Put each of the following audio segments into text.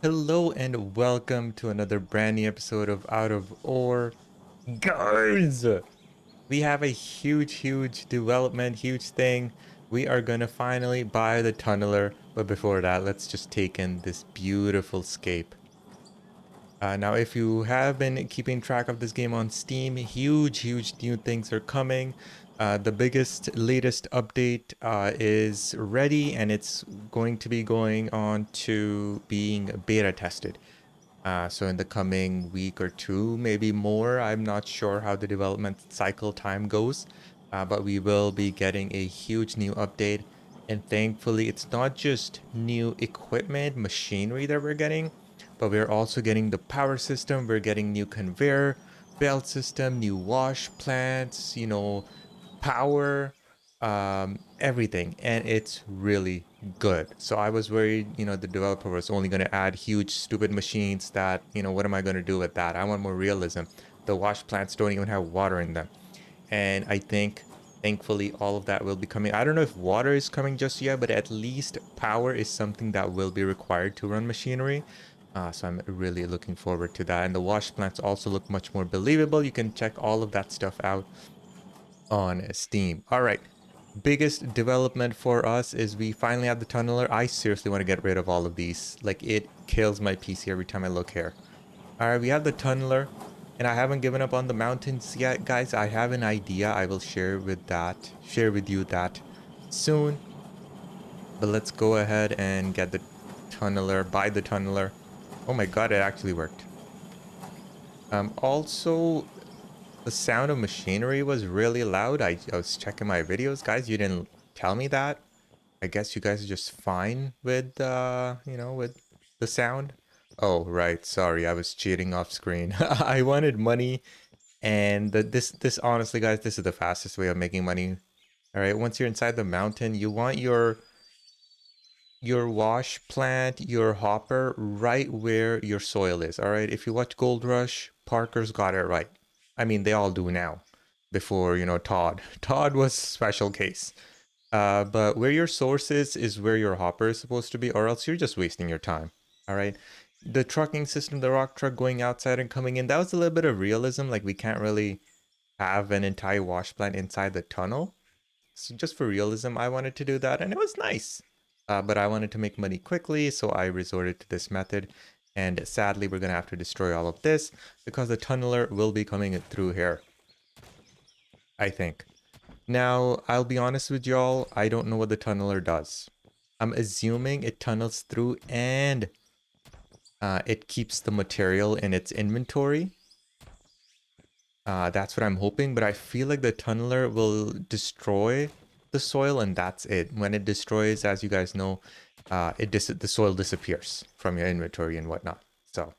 Hello and welcome to another brand new episode of Out of Ore. Guys, we have a huge development, huge thing. We are gonna finally buy the tunneler, but before that, let's just take in this beautiful scape. Now, if you have been keeping track of this game on Steam, huge new things are coming. The biggest, latest update is ready and it's going to be going on to being beta tested. So in the coming week or two, maybe more, I'm not sure how the development cycle time goes, but we will be getting a huge new update. And thankfully, it's not just new equipment, machinery that we're getting, but we're also getting the power system. We're getting new conveyor belt system, new wash plants, power, everything, and it's really good. So I was worried, the developer was only going to add huge, stupid machines that, what am I going to do with that? I want more realism. The wash plants don't even have water in them. And I think, thankfully, all of that will be coming. I don't know if water is coming just yet, but at least power is something that will be required to run machinery. So I'm really looking forward to that. And the wash plants also look much more believable. You can check all of that stuff out on Steam. All right. Biggest development for us is we finally have the tunneler. I seriously want to get rid of all of these. Like, it kills my PC every time I look here. All right, we have the tunneler, and I haven't given up on the mountains yet, guys. I have an idea. I will share with you that soon. But let's go ahead and get the tunneler, buy the tunneler. Oh my god, it actually worked. Also, the sound of machinery was really loud. I was checking my videos, guys. You didn't tell me that. I guess you guys are just fine with with the sound. Oh, right. Sorry, I was cheating off screen. I wanted money, and this honestly, guys, this is the fastest way of making money. All right, once you're inside the mountain, you want your wash plant, your hopper right where your soil is. All right, if you watch Gold Rush, Parker's got it right. I mean, they all do now. Before, Todd. Todd was special case. But where your source is where your hopper is supposed to be, or else you're just wasting your time. All right. The trucking system, the rock truck going outside and coming in, that was a little bit of realism. Like, we can't really have an entire wash plant inside the tunnel. So just for realism, I wanted to do that, and it was nice. But I wanted to make money quickly, so I resorted to this method. And sadly, we're gonna have to destroy all of this because the tunneler will be coming through here, I think. Now, I'll be honest with y'all, I don't know what the tunneler does. I'm assuming it tunnels through and it keeps the material in its inventory. That's what I'm hoping, but I feel like the tunneler will destroy the soil and that's it. When it destroys, as you guys know, the soil disappears from your inventory and whatnot. So,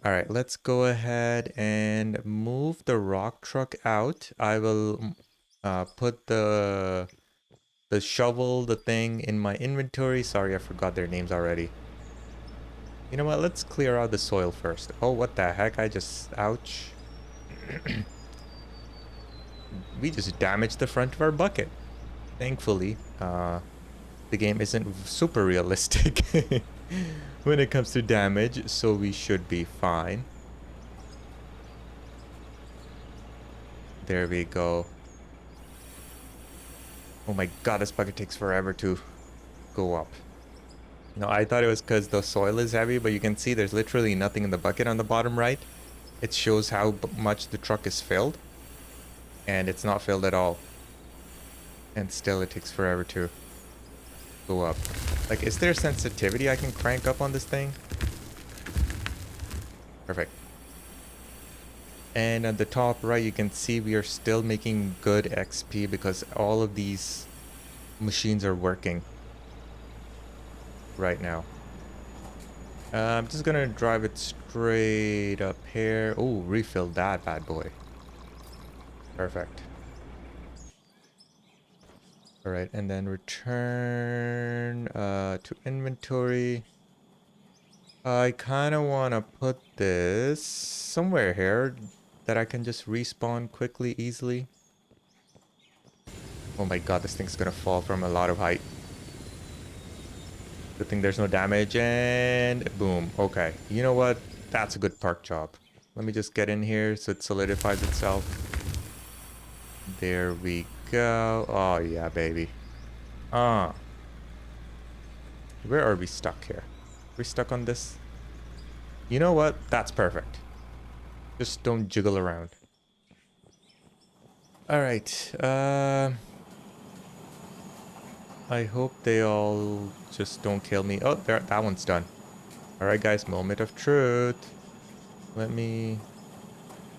all right, let's go ahead and move the rock truck out. I will put the shovel, the thing in my inventory. Sorry, I forgot their names already. You know what? Let's clear out the soil first. Oh, what the heck? Ouch. We just damaged the front of our bucket. Thankfully, the game isn't super realistic when it comes to damage, so we should be fine. There we go. Oh my god, this bucket takes forever to go up. No, I thought it was because the soil is heavy, but you can see there's literally nothing in the bucket on the bottom right. It shows how much the truck is filled, and it's not filled at all. And still it takes forever to go up. Like, is there sensitivity I can crank up on this thing? Perfect. And at the top right, you can see we are still making good XP because all of these machines are working right now. I'm just gonna drive it straight up here. Oh, refill that bad boy. Perfect. All right, and then return to inventory. I kind of want to put this somewhere here that I can just respawn quickly, easily. Oh my god, this thing's gonna fall from a lot of height. Good thing there's no damage, and boom. Okay, you know what? That's a good park job. Let me just get in here so it solidifies itself. There we go. Oh yeah, baby. Ah, where are we stuck here? We're stuck on this. You know what? That's perfect. Just don't jiggle around. All right. I hope they all just don't kill me. Oh, there, that one's done. All right, guys. Moment of truth. Let me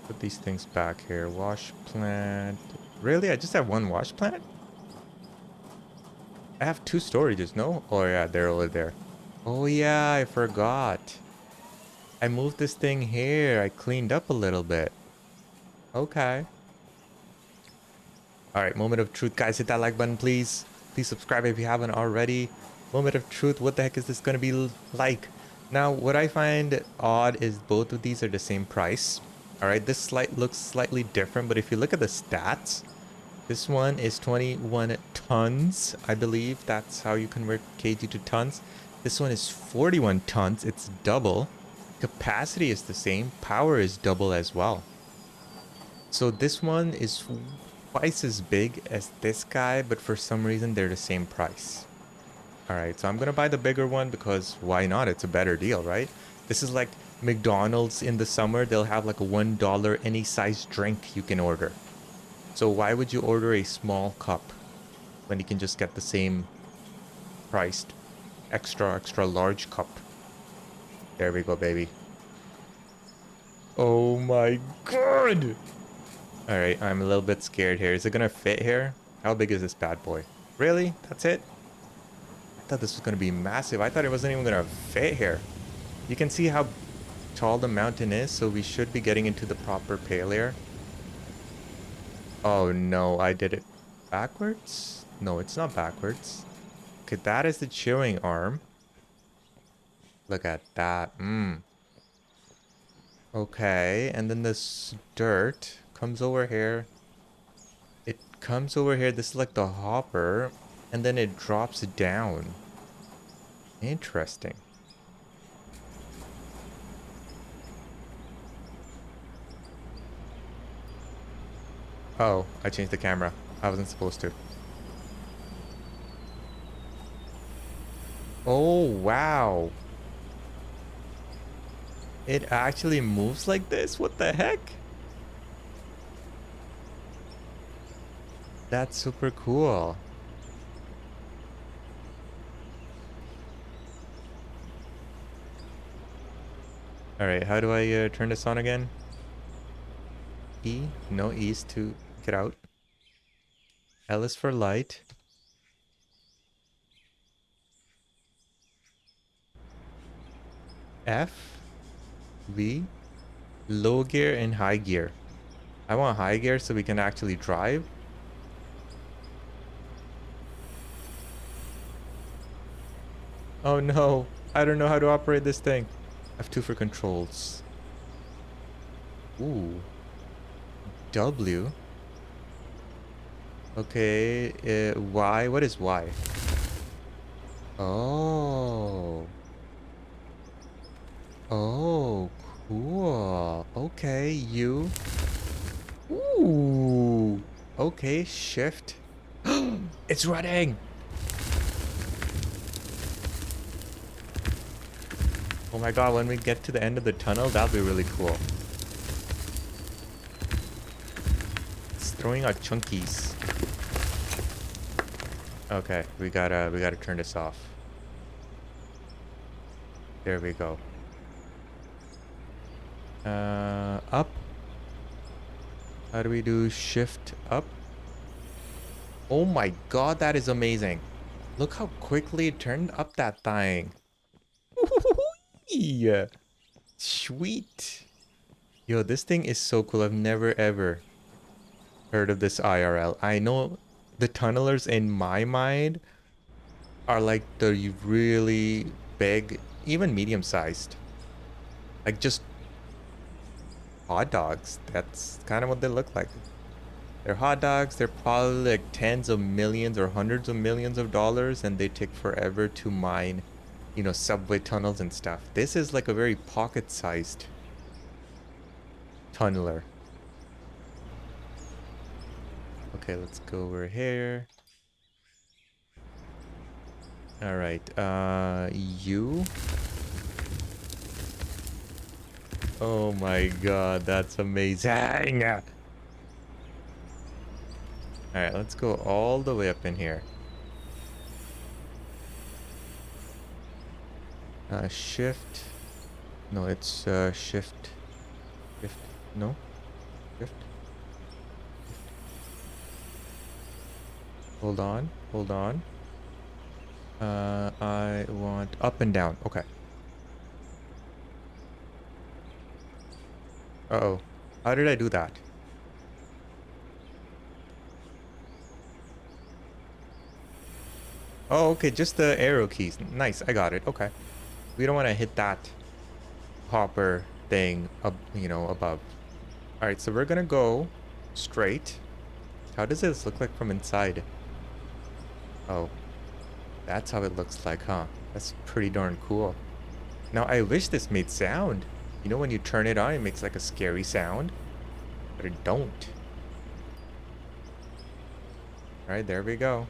put these things back here. Wash plant. Really? I just have one wash plant? I have 2 storages, no? Oh yeah, they're over there. Oh yeah, I forgot. I moved this thing here. I cleaned up a little bit. Okay. Alright, moment of truth. Guys, hit that like button, please. Please subscribe if you haven't already. Moment of truth. What the heck is this going to be like? Now, what I find odd is both of these are the same price. Alright, this looks slightly different, but if you look at the stats, this one is 21 tons. I believe that's how you convert kg to tons. This one is 41 tons. It's double. Capacity is the same. Power is double as well. So this one is twice as big as this guy, but for some reason they're the same price. Alright, so I'm gonna buy the bigger one because why not? It's a better deal, right? This is like McDonald's in the summer. They'll have like a $1 any size drink you can order. So why would you order a small cup when you can just get the same priced extra large cup? There we go, baby. Oh my god! Alright, I'm a little bit scared here. Is it gonna fit here? How big is this bad boy? Really? That's it? I thought this was gonna be massive. I thought it wasn't even gonna fit here. You can see how tall the mountain is, so we should be getting into the proper pale air. Oh no, I did it backwards? No, it's not backwards. Okay, that is the chewing arm. Look at that. Okay, and then this dirt comes over here. It comes over here. This is like the hopper. And then it drops down. Interesting. Oh, I changed the camera. I wasn't supposed to. Oh, wow. It actually moves like this? What the heck? That's super cool. Alright, how do I turn this on again? E? No, E is to get out. L is for light. F, V, low gear and high gear. I want high gear so we can actually drive. Oh no, I don't know how to operate this thing. F2 for controls. Ooh. W. Okay, Y. What is Y? Oh. Oh, cool. Okay, U. Ooh. Okay, shift. It's running. Oh my god, when we get to the end of the tunnel, that'll be really cool. It's throwing out chunkies. Okay, we gotta turn this off. There we go. Up. How do we do shift up? Oh my god, that is amazing. Look how quickly it turned up that thing. Yeah. Sweet. Yo, this thing is so cool. I've never ever heard of this IRL. I know the tunnelers in my mind are like the really big, even medium-sized. Like just hot dogs. That's kind of what they look like. They're hot dogs. They're probably like tens of millions or hundreds of millions of dollars, and they take forever to mine subway tunnels and stuff. This is like a very pocket-sized tunneler. Okay, let's go over here. All right, you. Oh my god, that's amazing. All right, let's go all the way up in here. Shift. No, it's shift. Shift. No. Shift. Hold on. Hold on. I want up and down. Okay. Uh-oh. How did I do that? Oh, okay. Just the arrow keys. Nice. I got it. Okay. We don't want to hit that hopper thing up, above. All right. So we're going to go straight. How does this look like from inside? Oh, that's how it looks like, huh? That's pretty darn cool. Now, I wish this made sound. When you turn it on, it makes like a scary sound. But it don't. All right, there we go.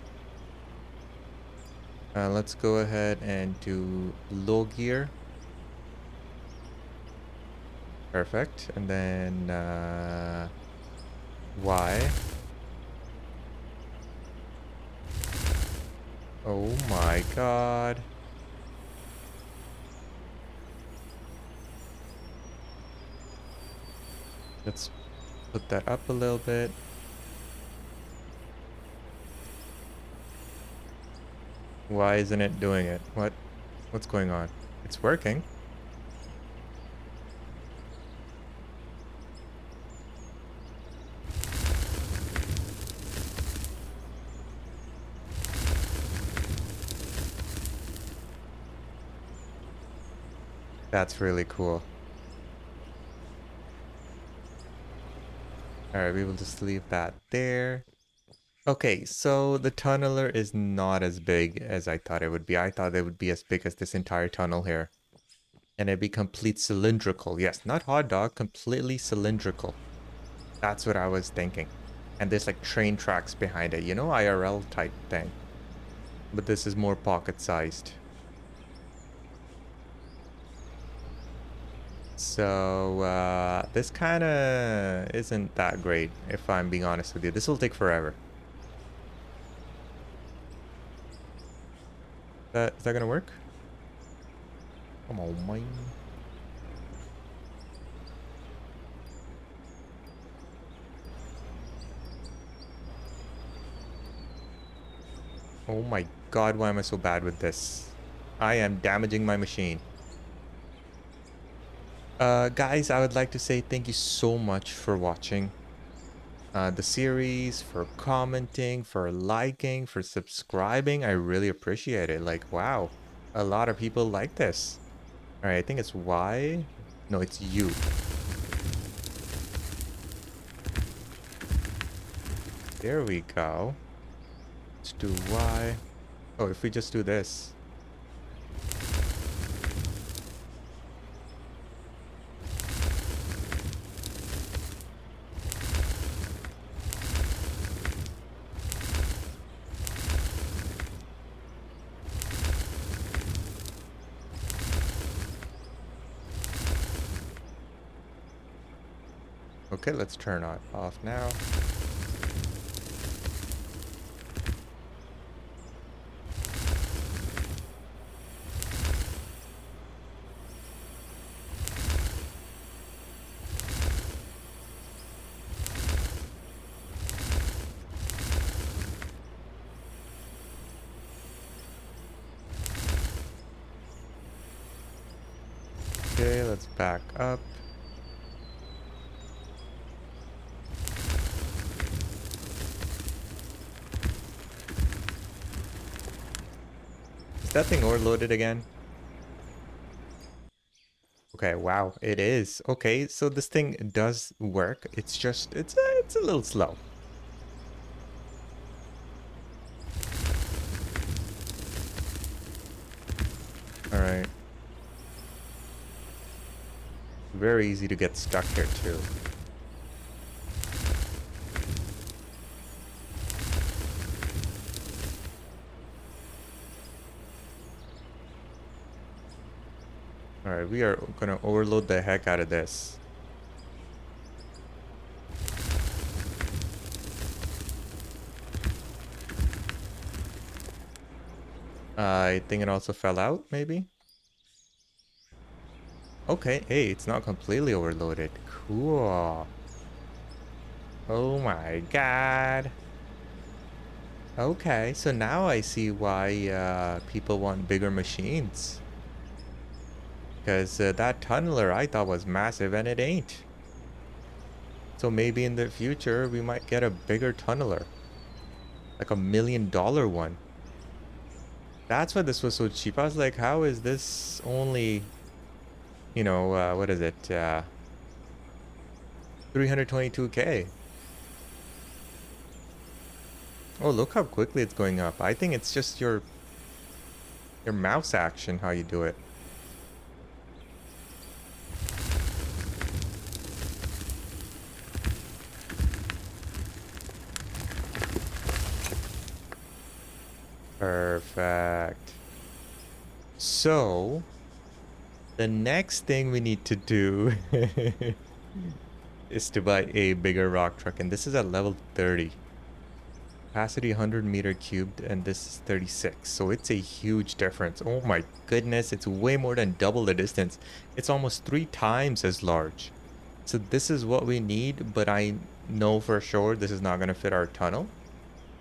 Let's go ahead and do low gear. Perfect. And then Y. Oh my god. Let's put that up a little bit. Why isn't it doing it? What's going on? It's working. That's really cool. Alright, we will just leave that there. Okay, so the tunneler is not as big as I thought it would be. I thought it would be as big as this entire tunnel here. And it'd be complete cylindrical. Yes, not hot dog, completely cylindrical. That's what I was thinking. And there's like train tracks behind it, IRL type thing. But this is more pocket-sized. So, this kind of isn't that great, if I'm being honest with you. This will take forever. Is that gonna work? Come on, man. Oh my god, why am I so bad with this? I am damaging my machine. Guys, I would like to say thank you so much for watching the series, for commenting, for liking, for subscribing. I really appreciate it. Like, wow, a lot of people like this. All right, I think it's Y. No, it's U. There we go. Let's do Y. Oh, if we just do this. Okay, let's turn it off now. Okay, let's back up. Is that thing overloaded again? Okay, wow, it is. Okay, so this thing does work. It's just, it's a little slow. All Very easy to get stuck here too. Alright, we are gonna overload the heck out of this. I think it also fell out, maybe? Okay, hey, it's not completely overloaded. Cool. Oh my god. Okay, so now I see why people want bigger machines. Because that tunneler I thought was massive and it ain't. So maybe in the future we might get a bigger tunneler. Like $1 million one. That's why this was so cheap. I was like, how is this only, what is it? 322K. Oh, look how quickly it's going up. I think it's just your mouse action, how you do it. Perfect. So, the next thing we need to do is to buy a bigger rock truck. And this is at level 30. Capacity 100 meter cubed, and this is 36. So it's a huge difference. Oh my goodness, it's way more than double the distance. It's almost 3 times as large. So this is what we need, but I know for sure this is not going to fit our tunnel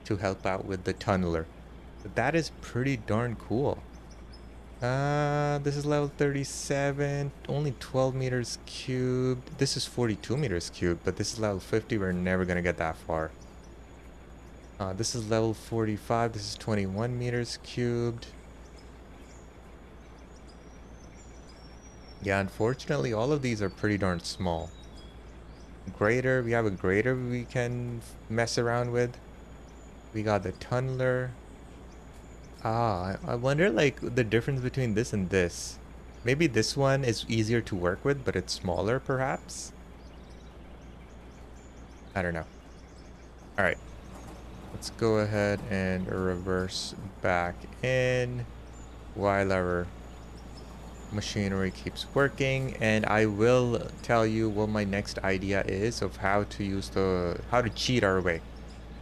to help out with the tunneler. But that is pretty darn cool. This is level 37, only 12 meters cubed. This is 42 meters cubed, but this is level 50. We're never going to get that far. This is level 45. This is 21 meters cubed. Yeah, unfortunately, all of these are pretty darn small. Grader, we have a grader we can mess around with. We got the tunneler. I wonder like the difference between this and this. Maybe this one is easier to work with, but it's smaller perhaps? I don't know. All right. Let's go ahead and reverse back in while our machinery keeps working, and I will tell you what my next idea is of how to cheat our way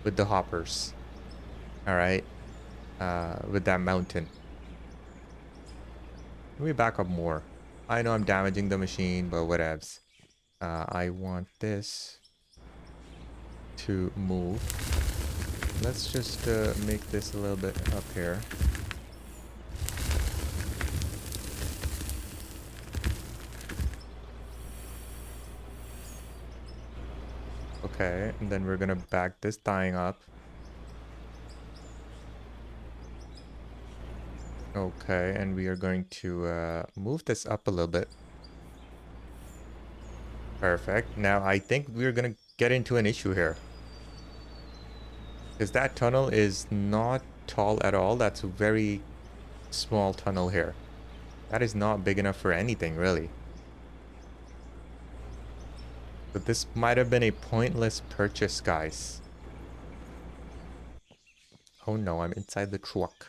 with the hoppers. All right. With that mountain. Let me back up more. I know I'm damaging the machine, but whatevs. I want this to move. Let's just make this a little bit up here. Okay, and then we're gonna back this thing up. Okay, and we are going to move this up a little bit. Perfect. Now I think we're gonna get into an issue here. Because that tunnel is not tall at all. That's a very small tunnel here. That is not big enough for anything, really. But this might have been a pointless purchase, guys. Oh no, I'm inside the truck.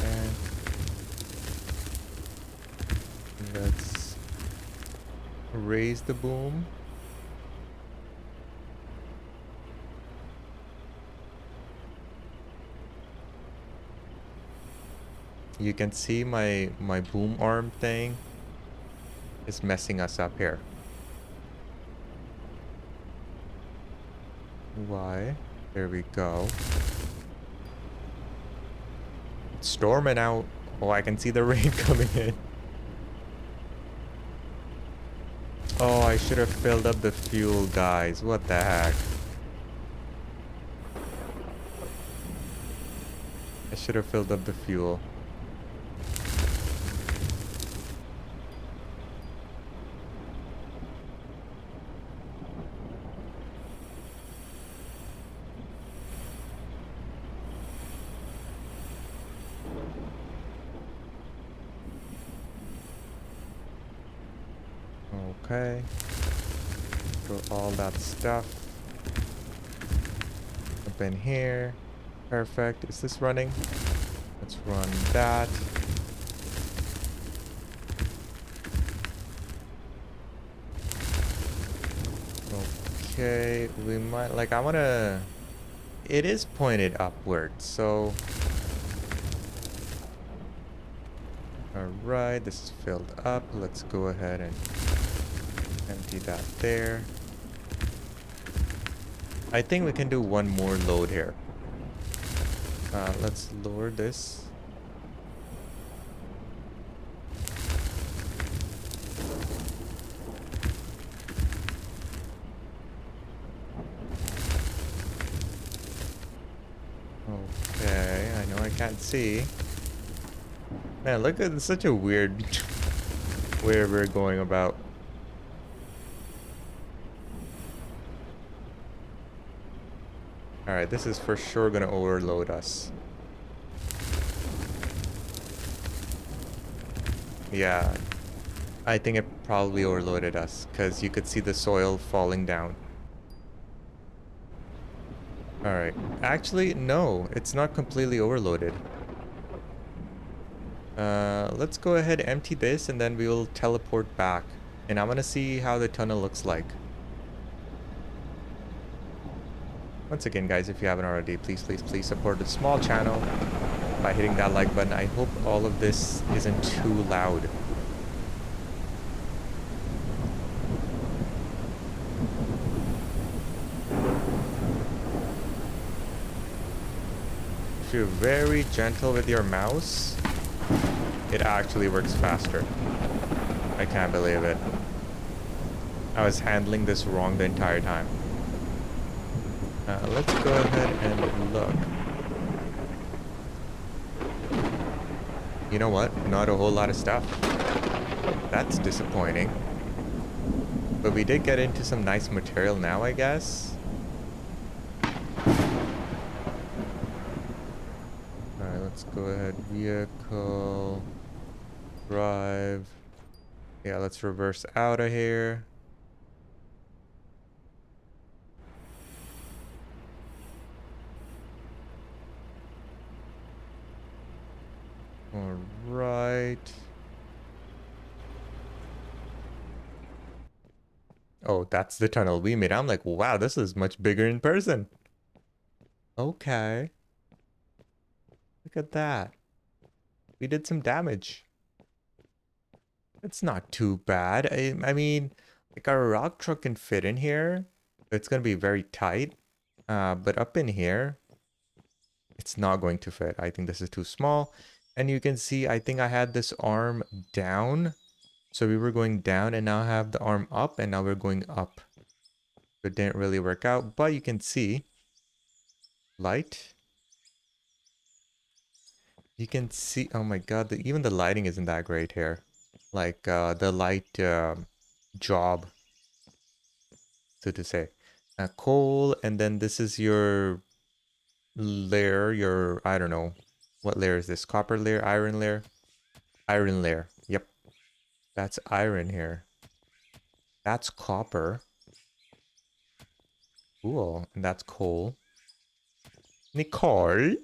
And let's raise the boom. You can see my boom arm thing is messing us up here. Why? There we go. It's storming out. Oh, I can see the rain coming in. Oh, I should have filled up the fuel, guys. What the heck? I should have filled up the fuel. Okay. Throw all that stuff up in here. Perfect. Is this running? Let's run that. Okay, we might like I wanna it is pointed upwards, so alright, this is filled up. Let's go ahead and empty that there. I think we can do one more load here. Let's lower this. Okay, I know I can't see. Man, look at such a weird where we're going about. Alright, this is for sure gonna overload us. Yeah, I think it probably overloaded us because you could see the soil falling down. Alright, actually, no, it's not completely overloaded. Let's go ahead, empty this, and then we will teleport back. And I'm gonna see how the tunnel looks like. Once again, guys, if you haven't already, please, please, please support the small channel by hitting that like button. I hope all of this isn't too loud. If you're very gentle with your mouse, it actually works faster. I can't believe it. I was handling this wrong the entire time. Let's go ahead and look. You know what? Not a whole lot of stuff. That's disappointing. But we did get into some nice material now, I guess. Alright, let's go ahead. Vehicle. Drive. Yeah, let's reverse out of here. Alright. Oh, that's the tunnel we made. I'm like, wow, this is much bigger in person. Okay. Look at that. We did some damage. It's not too bad. I mean, like our rock truck can fit in here. It's gonna be very tight. But up in here, it's not going to fit. I think this is too small. And you can see, I think I had this arm down. So we were going down and now I have the arm up and now we're going up. It didn't really work out, but you can see light. You can see, oh my God, even the lighting isn't that great here. Like the light job, so to say. Coal, and then this is your layer, your, I don't know, what layer is this? Copper layer, iron layer? Iron layer, yep. That's iron here. That's copper. Cool, and that's coal. Nicole?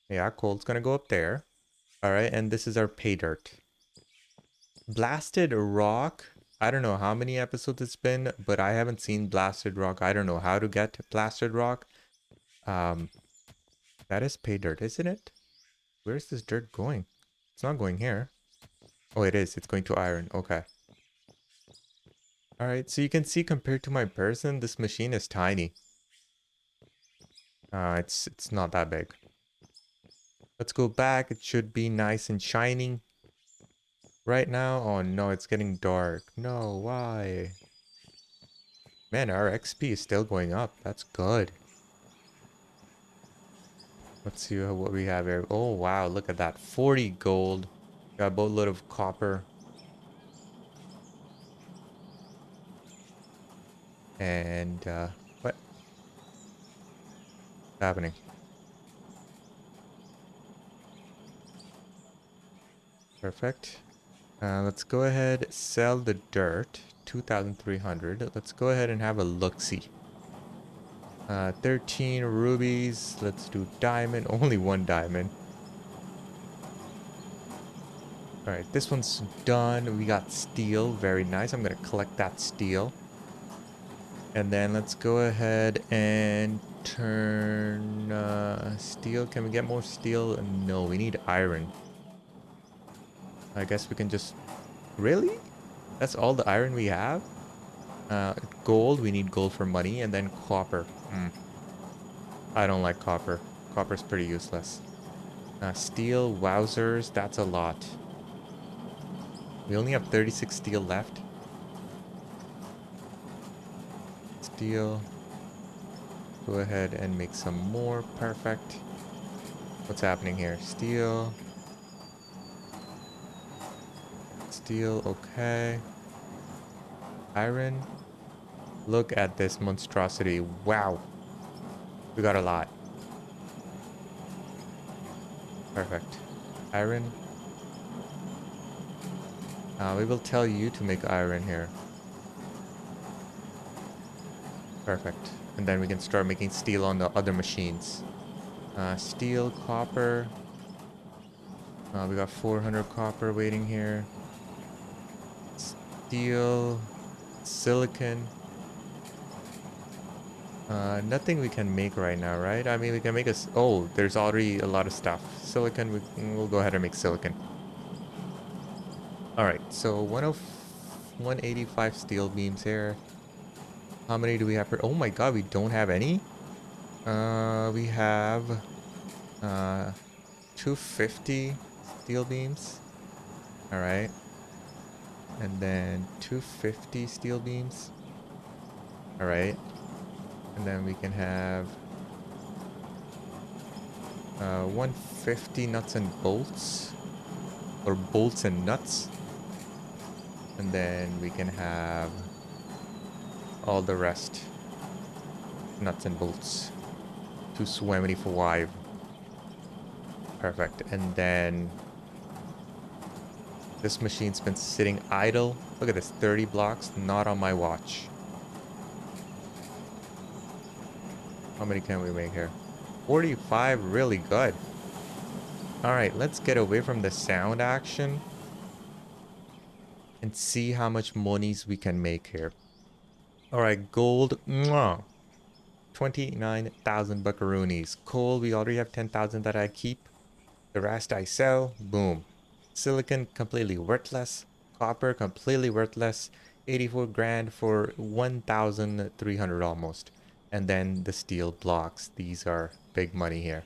Yeah, coal's gonna go up there. All right, and this is our pay dirt. Blasted rock. I don't know how many episodes it's been, but I haven't seen blasted rock. I don't know how to get blasted rock. Um, that is pay dirt, isn't it? Where's this dirt going? It's not going here. Oh, it is. It's going to iron. Okay. All right. So you can see compared to my person, this machine is tiny. It's not that big. Let's go back. It should be nice and shining. right now? Oh no, it's getting dark. No, why? Man, our XP is still going up. That's good. Let's see what we have here. Oh wow, look at that. 40 gold. Got a boatload of copper. And what's happening? Perfect. Let's go ahead, sell the dirt. 2,300. Let's go ahead and have a look-see. 13 rubies. Let's do diamond. Only one diamond. All right, this one's done. We got steel. Very nice. I'm going to collect that steel. And then let's go ahead and turn steel. Can we get more steel? No, we need iron. I guess we can just... Really? That's all the iron we have? Gold. We need gold for money. And then copper. I don't like copper. Copper's pretty useless. Steel. Wowzers. That's a lot. We only have 36 steel left. Steel. Go ahead and make some more. Perfect. What's happening here? Steel. Steel. Okay. Iron. Look at this monstrosity. Wow. We got a lot. Perfect. Iron. We will tell you to make iron here. Perfect. And then we can start making steel on the other machines. Steel, copper. We got 400 copper waiting here. Steel, silicon. Nothing we can make right now, right? I mean, we can make a... Oh, there's already a lot of stuff. Silicon, we'll go ahead and make silicon. Alright, so 185 steel beams here. How many do we have per... Oh my god, we don't have any? We have... 250 steel beams. Alright. And then 250 steel beams. Alright. And then we can have 150 nuts and bolts. Or bolts and nuts. And then we can have all the rest. Nuts and bolts. 275. Perfect. And then this machine's been sitting idle. Look at this, 30 blocks, not on my watch. How many can we make here? 45, really good. Alright, let's get away from the sound action and see how much monies we can make here. Alright, gold. Mwah. 29,000 buckaroonies. Coal, we already have 10,000 that I keep. The rest I sell. Boom. Silicon, completely worthless. Copper, completely worthless. 84 grand for 1,300 almost. And then the steel blocks. These are big money here.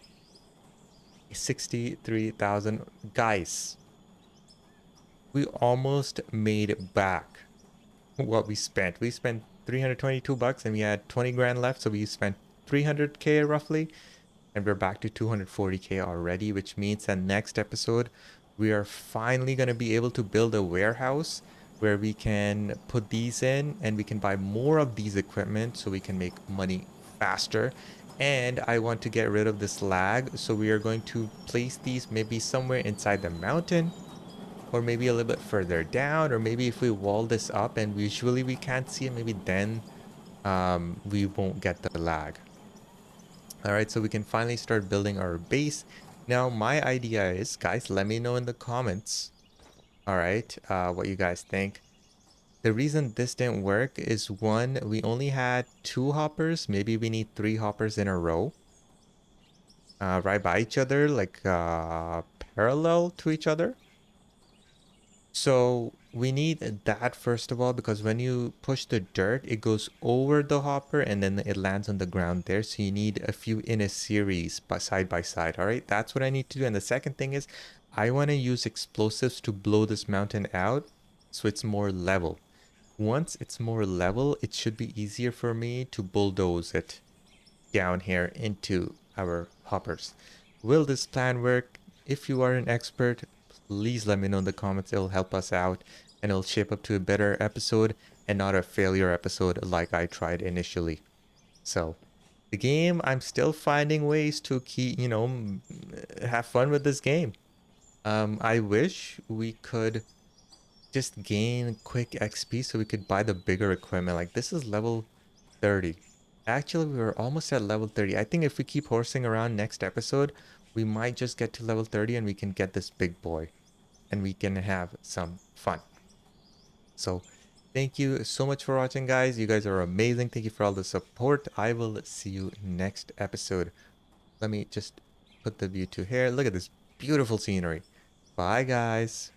63,000. Guys, we almost made back what we spent. We spent 322 bucks and we had 20 grand left. So we spent 300k roughly. And we're back to 240k already, which means that next episode, we are finally going to be able to build a warehouse where we can put these in and we can buy more of these equipment so we can make money faster. And I want to get rid of this lag. So we are going to place these maybe somewhere inside the mountain or maybe a little bit further down, or maybe if we wall this up and visually we can't see it, maybe then we won't get the lag. All right, so we can finally start building our base. Now, my idea is, guys, let me know in the comments, all right, what you guys think. The reason this didn't work is, one, we only had 2 hoppers. Maybe we need 3 hoppers in a row, right by each other, like parallel to each other. So we need that first of all, because when you push the dirt, it goes over the hopper and then it lands on the ground there. So you need a few in a series by side. All right, that's what I need to do. And the second thing is, I want to use explosives to blow this mountain out so it's more level. Once it's more level, it should be easier for me to bulldoze it down here into our hoppers. Will this plan work? If you are an expert, please let me know in the comments. It'll help us out and it'll shape up to a better episode and not a failure episode like I tried initially. So, the game, I'm still finding ways to keep, have fun with this game. I wish we could just gain quick XP so we could buy the bigger equipment. Like this is level 30. Actually, we were almost at level 30. I think if we keep horsing around next episode, we might just get to level 30 and we can get this big boy and we can have some fun. So thank you so much for watching, guys. You guys are amazing. Thank you for all the support. I will see you next episode. Let me just put the view to here. Look at this beautiful scenery. Bye, guys.